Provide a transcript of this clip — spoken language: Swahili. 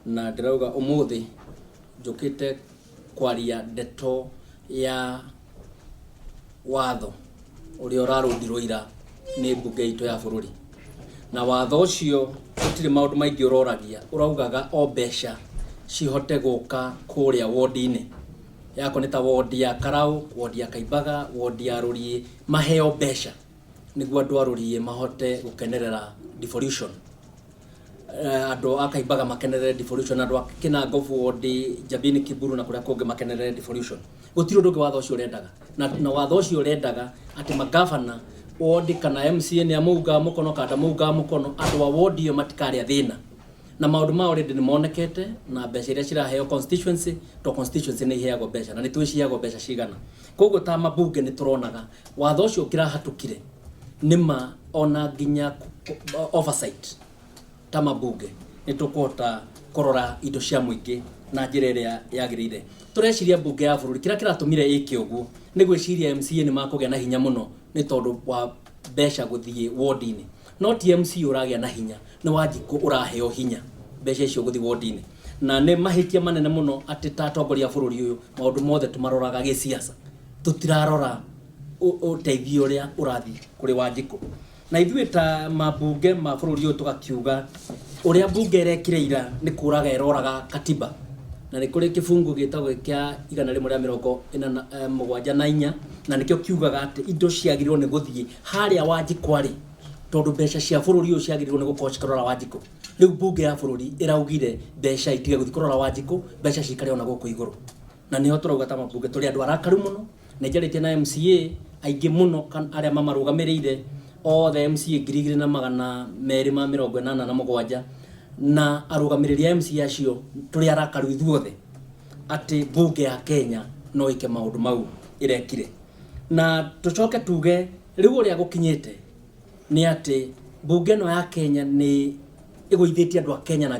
na ndirauga umuthi njukite kwaria ndeto ya watho uria urarundirwo ira ni mbunge itu ya bururi, na watho ucio utire maundu maingi uroragia, uraugaga o mbeca cihote guka kuria wodi-ini yako nita wodi ya Karau, wodi ya Kaimbaga, wodi ya Rurii, maheo mbeca niguo andu a Rurii mahote gukenerera devolution, andu a Kaimbaga makenerere devolution, andu a Kinangofu, wodi Jabini, Kiburu na kuria kungi makenerere devolution. Gutiri undu watho ucio urendaga, na watho ucio urendaga ati magavana wodi kana MCA ni amuga mukono kada muga mukono andu a wodi yo matikari athina, na maundu ma already ni monekete na mbeca iria ciraheo constituency ni iheagwo mbeca na nitwiciagwo mbeca cigana. Koguo ta mabunge ni turonaga watho ucio ukirahatukire nima ona nginya oversight ta mabunge ni tukuhota kurora indo cia muingi na njira iria yagirire. Tureciria mbunge ya bururi kira kiratumire iki uguo ni gwiciria MCA ni makugia na hinya muno ni tondu wa mbeca guthie wodi-ini, no ti MCA uragia na hinya, ni Wanjiku uraheo hinya mbeca icio guthie wodi-ini, na ni mahitia manene muno ati ta atongoria bururi uyu maundu mothe tumaroraga giciaca, tutirarora uteithio uria urathi kuri Wanjiku. Na ithuĩ ta mabunge ma bururi uyu tugakiuga uria bunge irekire ira ni kuraga iroraga katiba, na ni kuri kibungu gitagwo kia 174 na nikio kiugaga ati indo ciagirwo ni guthie haria Wanjiku ari, tondu mbeca cia bururi uyu ciagirwo ni gukorwo cikarora Wanjiku. Riu bunge ya bururi iraugire mbeca itige guthie kurora Wanjiku, mbeca cikare ona guku iguru, na niho turauga ta mabunge turi andu arakaru muno, na njaritie na MCA aingi muno aria mamarugamirire othe MCA 2,287 na arugamiriri ya MCA acio turi arakaru ithuothe ati bunge ya Kenya no ike maundu mau irekire. Na tucoke tuge riu uria gukinyite ni ati bunge no ya Kenya ni iguithitie andu a Kenya na